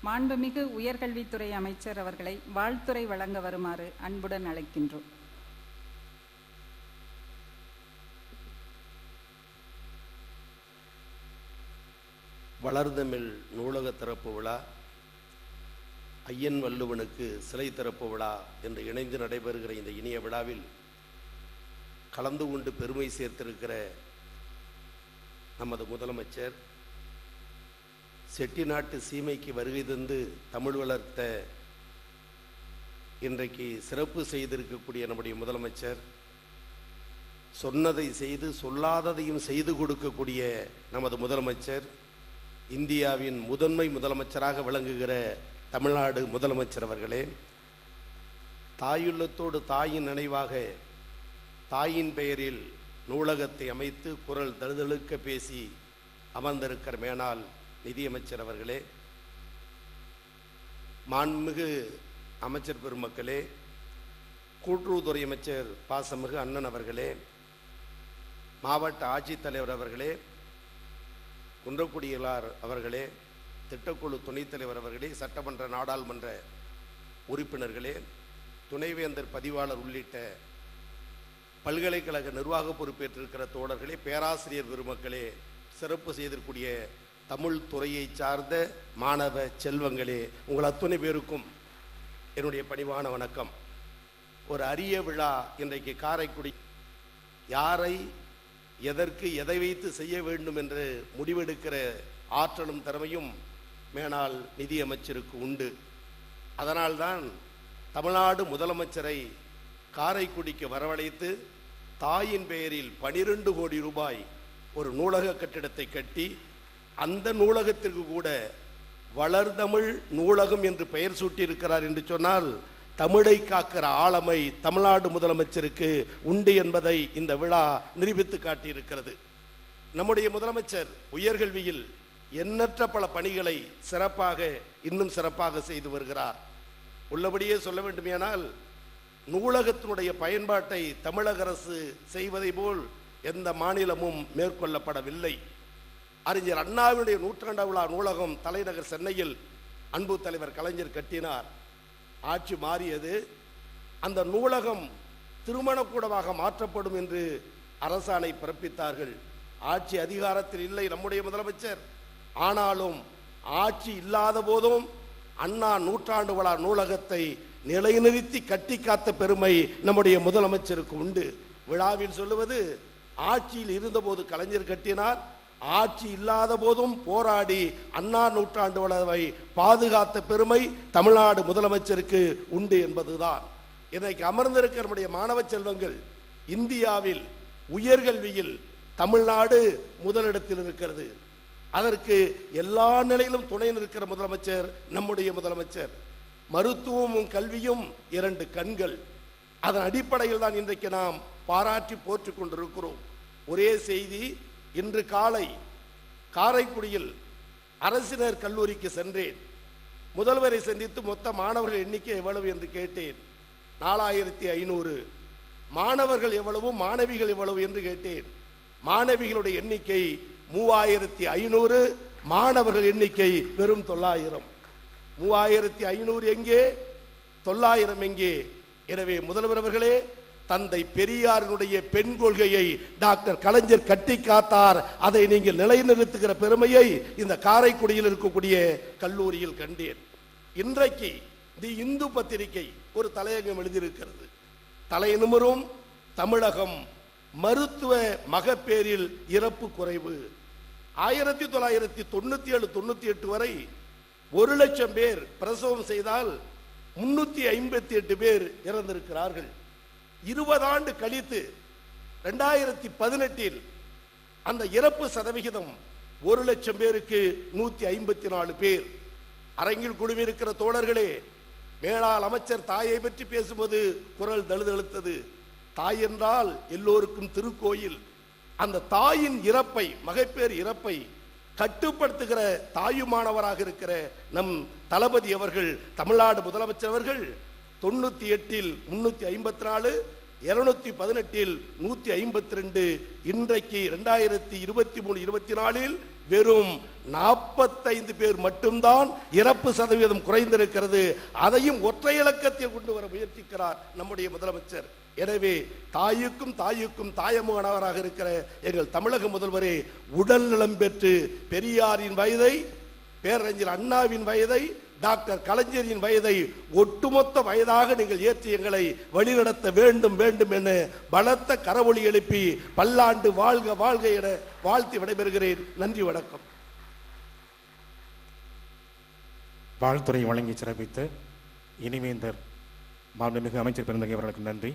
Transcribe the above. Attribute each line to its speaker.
Speaker 1: மாண்புமிகு உயர்கல்வித்துறை அமைச்சர் அவர்களை வாழ்த்துரை வழங்க வருமாறு அன்புடன் அழைக்கின்றோம்.
Speaker 2: வளர்தமிழ் நூலக திறப்பு விழா, ஐயன் வள்ளுவனுக்கு சிலை திறப்பு விழா என்று இணைந்து நடைபெறுகிற இந்த இனிய விழாவில் கலந்து கொண்டு பெருமை சேர்த்திருக்கிற நமது முதலமைச்சர், செட்டிநாட்டு சீமைக்கு வருகை தந்து தமிழ் வளர்த்த இன்றைக்கு சிறப்பு செய்திருக்கக்கூடிய நம்முடைய முதலமைச்சர், சொன்னதை செய்து சொல்லாததையும் செய்து கொடுக்கக்கூடிய நமது முதலமைச்சர், இந்தியாவின் முதன்மை முதலமைச்சராக விளங்குகிற தமிழ்நாடு முதலமைச்சர் அவர்களே, தாயுள்ளத்தோடு தாயின் நினைவாக தாயின் பெயரில் நூலகத்தை அமைத்து குரல் தழுதழுக்க பேசி அமர்ந்திருக்கிற மேனாள் நிதியமைச்சர் அவர்களே, மாண்புமிகு அமைச்சர் பெருமக்களே, கூட்டுறவுத்துறை அமைச்சர் பாசமிகு அண்ணன் அவர்களே, மாவட்ட ஆட்சித்தலைவர் அவர்களே, குன்றக்குடியார் அவர்களே, திட்டக்குழு துணைத் தலைவர் அவர்களே, சட்டமன்ற நாடாளுமன்ற உறுப்பினர்களே, துணைவேந்தர் பதிவாளர் உள்ளிட்ட பல்கலைக்கழக நிர்வாக பொறுப்பேற்றிருக்கிற தோழர்களே, பேராசிரியர் பெருமக்களே, சிறப்பு செய்திருக்கூடிய தமிழ் துறையை சார்ந்த மாணவ செல்வங்களே, உங்கள் அத்துணை பேருக்கும் என்னுடைய பணிவான வணக்கம். ஒரு அரிய விழா இன்றைக்கு காரைக்குடி. யாரை எதற்கு எதை வைத்து செய்ய வேண்டும் என்று முடிவெடுக்கிற ஆற்றலும் திறமையும் மேனாள் நிதியமைச்சருக்கு உண்டு. அதனால்தான் தமிழ்நாடு முதலமைச்சரை காரைக்குடிக்கு வரவழைத்து தாயின் பெயரில் 12 கோடி ரூபாய் ஒரு நூலக கட்டிடத்தை கட்டி அந்த நூலகத்திற்கு கூட வளர்தமிழ் நூலகம் என்று பெயர் சூட்டியிருக்கிறார் என்று சொன்னால் தமிழை காக்கிற ஆளுமை தமிழ்நாடு முதலமைச்சருக்கு உண்டு என்பதை இந்த விழா நிரூபித்து காட்டியிருக்கிறது. நம்முடைய முதலமைச்சர் உயர்கல்வியில் எண்ணற்ற பல பணிகளை இன்னும் சிறப்பாக செய்து வருகிறார். உள்ளபடியே சொல்ல வேண்டுமேனால், நூலகத்தினுடைய பயன்பாட்டை தமிழக அரசு செய்வதை போல் எந்த மாநிலமும் மேற்கொள்ளப்படவில்லை. அறிஞர் அண்ணாவினுடைய 100ஆண்டு விழா நூலகம் தலைநகர் சென்னையில் அன்பு தலைவர் கலைஞர் கட்டினார். ஆட்சி மாறியது. அந்த நூலகம் திருமணக்கூடமாக மாற்றப்படும் என்று அரசாணை பிறப்பித்தார்கள். ஆட்சி அதிகாரத்தில் இல்லை நம்முடைய முதலமைச்சர். ஆனாலும் ஆட்சி இல்லாத போதும் அண்ணா 100ஆண்டு விழா நூலகத்தை நிலைநிறுத்தி கட்டி காத்த பெருமை நம்முடைய முதலமைச்சருக்கு உண்டு. விழாவில் சொல்லுவது, ஆட்சியில் இருந்தபோது கலைஞர் கட்டினார், ஆட்சி இல்லாத போதும் போராடி அண்ணா 100ஆண்டு விழாவை பாதுகாத்த பெருமை தமிழ்நாடு முதலமைச்சருக்கு உண்டு என்பதுதான். இன்றைக்கு அமர்ந்திருக்கிற நம்முடைய மாணவ செல்வங்கள், இந்தியாவில் உயர்கல்வியில் தமிழ்நாடு முதலிடத்தில் இருக்கிறது. அதற்கு எல்லா நிலையிலும் துணை நிற்கிற முதலமைச்சர் நம்முடைய முதலமைச்சர். மருத்துவமும் கல்வியும் 2 கண்கள். அதன் அடிப்படையில் தான் இன்றைக்கு நாம் பாராட்டி போற்றிக் கொண்டிருக்கிறோம். ஒரே செய்தி, இன்று காலை காரைக்குடியில் அரசினர் கல்லூரிக்கு சென்றேன். முதல்வரை சந்தித்து மொத்த மாணவர்கள் எண்ணிக்கை எவ்வளவு என்று கேட்டேன். 4500. மாணவர்கள் எவ்வளவு, மாணவிகள் எவ்வளவு என்று கேட்டேன். மாணவிகளுடைய எண்ணிக்கை 3500, மாணவர்கள் எண்ணிக்கை வெறும் 900. 3500 எங்கே, 900 எங்கே? எனவே முதல்வர் அவர்களே, தந்தை பெரியாரினுடைய பெண் கொள்கையை டாக்டர் கலைஞர் கட்டி காத்தார். அதை நீங்கள் நிலைநிறுத்துகிற பெருமையை இந்த காரைக்குடியில் இருக்கக்கூடிய கல்லூரியில் கண்டேன். இன்றைக்கு தி இந்து பத்திரிகை ஒரு தலையங்கம் எழுதியிருக்கிறது. தலை நிமிரும் தமிழகம், மருத்துவ மகப்பேறில் இறப்பு குறைவு. 1997-98 வரை 1 லட்சம் பேர் பிரசவம் செய்தால் 358 பேர் இறந்திருக்கிறார்கள். 20 ஆண்டு கழித்து 2018 அந்த இறப்பு சதவிகிதம் 1 லட்சம் பேருக்கு 154 பேர். அரங்கில் குழுமியிருக்கிற தோழர்களே, மேலாள் அமைச்சர் தாயை பற்றி பேசும்போது குரல் தழுதழுத்தது. தாய் என்றால் எல்லோருக்கும் திருக்கோயில். அந்த தாயின் இறப்பை, மகப்பேறு இறப்பை கட்டுப்படுத்துகிற தாயுமானவராக இருக்கிற நம் தளபதி அவர்கள், தமிழ்நாடு முதலமைச்சர் அவர்கள் 98 354, 218 152, இன்றைக்கு 2023-24 வெறும் 45 பேர் மட்டும்தான் இறப்பு சதவீதம் குறைந்திருக்கிறது. அதையும் ஒற்றை இலக்கத்தில் கொண்டு வர முயற்சிக்கிறார் நம்முடைய முதலமைச்சர். எனவே தாயுக்கும் தாயமானவராக இருக்கிற எங்கள் தமிழக முதல்வரே, உடல் நலம் பெற்று பெரியாரின் வயதை, பேரறிஞர் அண்ணாவின் வயதை, டாக்டர் கலைஞரின் வயதை ஒட்டுமொத்த வயதாக நீங்கள் ஏற்றி எங்களை வழிநடத்த வேண்டும் வேண்டும் என பலத்த கரவொலி எழுப்பி பல்லாண்டு வாழ்க வாழ்க என வாழ்த்தி விடைபெறுகிறேன். நன்றி, வணக்கம்.
Speaker 3: வாழ்த்துறை வழங்கி சிறப்பித்த இனிவேந்தர் மாண்புமிகு அமைச்சர் பெருந்தகை அவர்களுக்கு நன்றி.